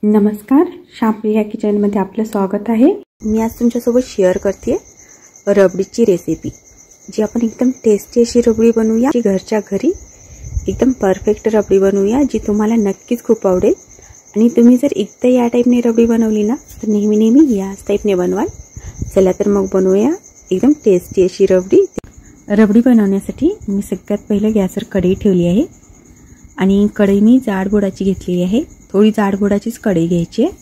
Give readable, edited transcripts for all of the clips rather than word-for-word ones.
नमस्कार, शाप्रिया किचनमध्ये आपलं स्वागत आहे। मी आज तुमच्यासोबत शेअर करते रबडीची रेसिपी, जी आपण एकदम टेस्टी अशी रबडी बनवूया। जी घरच्या घरी एकदम परफेक्ट रबडी बनवूया, जी तुम्हाला नक्कीच खूप आवडेल। आणि तुम्ही जर एकदा या टाइपने रबडी बनवली ना, तर नेहमी याच टाइपने बनवाल। चला तर मग बनवूया एकदम टेस्टी अशी रबडी। रबडी बनवण्यासाठी मी सगळ्यात पहिले गॅसवर कढई ठेवली आहे आणि कढई मी जाड बुडाची घेतलेली आहे। थोडी जाड बुडाचीच कढई घ्यायची आहे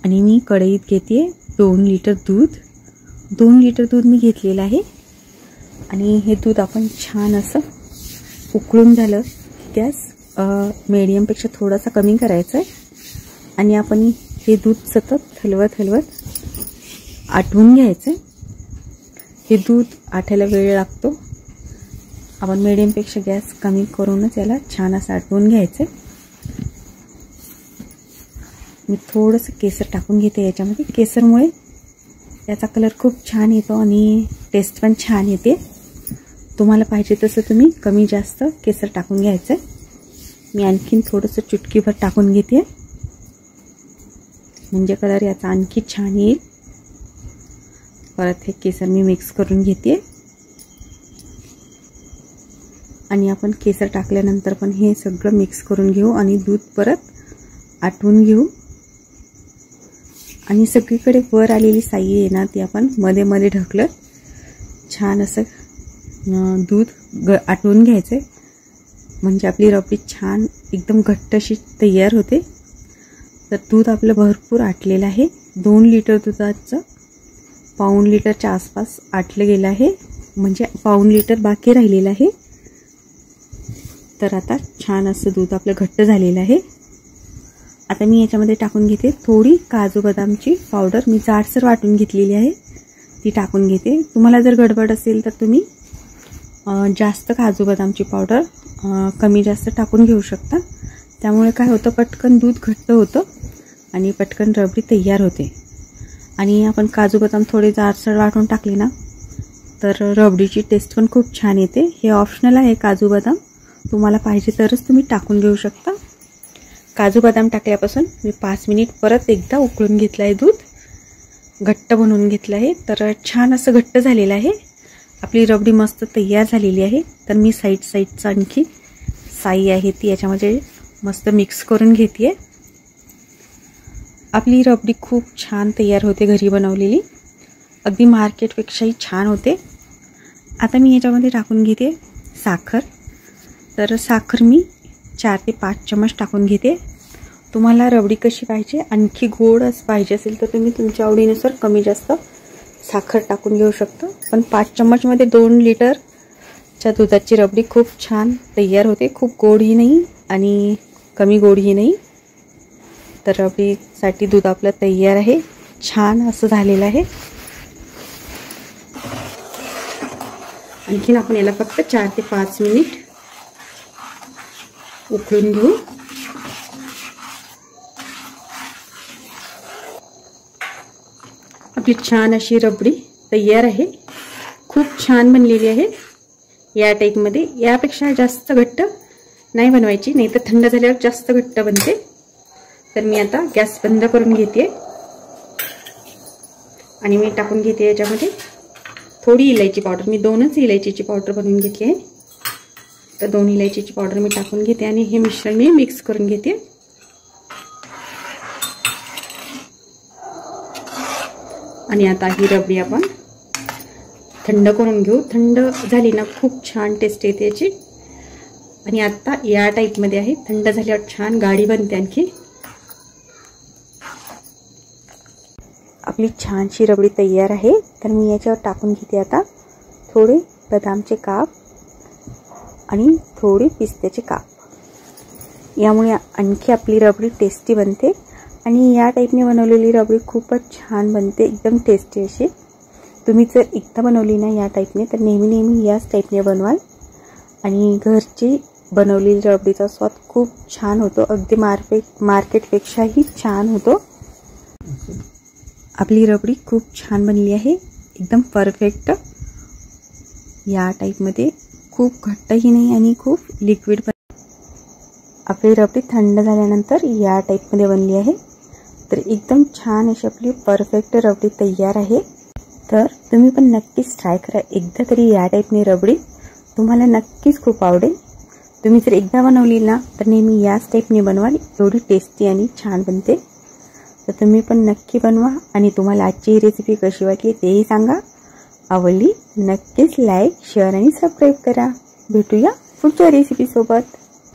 आणि मी कढईत घेते 2 लिटर दूध। 2 लिटर दूध मी घेतलेलं आहे आणि हे दूध आपण छान असं उकळून झालं, गॅस मीडियम पेक्षा थोडासा कमी करायचा आहे आणि आपण हे दूध सतत हलवत आटवून घ्यायचं। हे दूध आटायला वेळ लागतो, आपण मीडियम पेक्षा गॅस कमी करूनच याला छान असं आटवून घ्यायचं। मी थोडंसं केसर टाकून घेते याच्यामध्ये। केसरमुळे याचा कलर खूप छान येतो आणि टेस्ट पण छान येते। तुम्हाला पाहिजे तसं तुम्ही कमी जास्त केसर टाकून घ्यायचं। मी आणखीन थोडंसं चुटकीभर टाकून घेते, म्हणजे कलर याचा आणखी छान येईल। परत हे केसर मी मिक्स करून घेते आणि आपण केसर टाकल्यानंतर पण हे सगळं मिक्स करून घेऊ आणि दूध परत आटवून घेऊ। आणि सगळीकडे वर आलेली साई आहे ना, ती आपण मध्ये मध्ये ढकलत छान असं दूध आटवून घ्यायचे, म्हणजे आपली रबडी छान एकदम घट्ट अशी तयार होते। तर दूध आपलं भरपूर आटलेलं आहे। 2 लिटर दुधाचं पाऊण लिटरच्या आसपास आटलं गेलं आहे, म्हणजे पाऊण लिटर बाकी राहिलेलं आहे। तर आता छान असं दूध आपलं घट्ट झालेलं आहे। आता मी याच्यामध्ये टाकून घेते थोडी काजू बदामची पावडर। मी जाडसर वाटून घेतलेली आहे, ती टाकून घेते। तुम्हाला जर गडबड असेल तर तुम्ही जास्त काजू बदामची पावडर कमी जास्त टाकून घेऊ शकता। त्यामुळे काय होतं, पटकन दूध घट्ट होतं आणि पटकन रबडी तयार होते। आणि आपण काजू बदाम थोडे जाडसर वाटून टाकले ना, तर रबडीची टेस्ट पण खूप छान येते। हे ऑप्शनल आहे काजू बदाम, तुम्हाला पाहिजे तरच तुम्ही टाकून घेऊ शकता। काजू बदाम टाकल्यापासून मी 5 मिनिट परत एकदा उकळून घेतलं आहे, दूध घट्ट बनवून घेतलं आहे। तर छान असं घट्ट झालेलं आहे, आपली रबडी मस्त तयार झालेली आहे। तर मी साईडचा आणखी साई आहे ती याच्यामध्ये मस्त मिक्स करून घेते। आपली रबडी खूप छान तयार होते घरी बनवलेली, अगदी मार्केटपेक्षाही छान होते। आता मी याच्यामध्ये टाकून घेते साखर। तर साखर मी 4 ते 5 चम्मच टाकून घेते। तुम्हाला रबडी कशी पाहिजे, आणखी गोड पाहिजे असेल तर तुम्ही तुमच्या आवडीनुसार कमी जास्त साखर टाकून घेऊ शकता। पण 5 चम्मचमध्ये 2 लिटरच्या दुधाची रबडी खूप छान तयार होते। खूप गोडही नाही आणि कमी गोडही नाही। तर रबडीसाठी दूध आपलं तयार आहे, छान असं झालेलं आहे। आणखीन आपण याला फक्त 4 ते 5 मिनिट उकळून घेऊ। आपली छान अशी रबडी तयार आहे, खूप छान बनलेली आहे। या टाइपमध्ये यापेक्षा जास्त घट्ट नाही बनवायची, नाही तर थंड झाल्यावर जास्त घट्ट बनते। तर मी आता गॅस बंद करून घेते आणि मी टाकून घेते याच्यामध्ये थोडी इलायची पावडर। मी 2च इलायचीची पावडर बनवून घेतली आहे। तर 2 इलायचीची पावडर मी टाकून घेते आणि हे मिश्रण मी मिक्स करून घेते। आणि आता ही रबडी आपण थंड करून घेऊ। थंड झाली ना खूप छान टेस्ट येते याची। आणि आता या टाइपमध्ये आहे, थंड झाल्यावर छान गाढी बनते आणखी। आपली छानशी रबडी तयार आहे। तर मी याच्यावर टाकून घेते आता थोडे बदामचे काप आणि थोडे पिस्त्याचे काप। यामुळे आणखी आपली रबडी टेस्टी बनते आणि या टाइपने बनवलेली रबडी खूपच छान बनते, एकदम टेस्टी अशी। तुम्ही जर एकदा बनवली ना या टाइपने, तर नेहमी याच टाइपने बनवाल आणि घरची बनवलेली रबडीचा स्वाद खूप छान होतो, अगदी मार्केटपेक्षाही छान होतो। आपली रबडी खूप छान बनली आहे, एकदम परफेक्ट। या टाइपमध्ये खूप घट्टही नाही आणि खूप लिक्विड पण। आपली रबडी थंड झाल्यानंतर या टाइपमध्ये बनली आहे। तर एकदम छान अशी आपली परफेक्ट रबडी तयार आहे। तर तुम्ही पण नक्कीच ट्राय करा एकदा तरी या टाईपने रबडी, तुम्हाला नक्कीच खूप आवडेल। तुम्ही जर एकदा बनवली ना तर नेहमी याच टाईपने बनवाल, एवढी टेस्टी आणि छान बनते। तर तुम्ही पण नक्की बनवा आणि तुम्हाला आजची ही रेसिपी कशी वाटली तेही सांगा। आवडली नक्कीच लाईक, शेअर आणि सबस्क्राईब करा। भेटूया पुढच्या रेसिपी सोबत।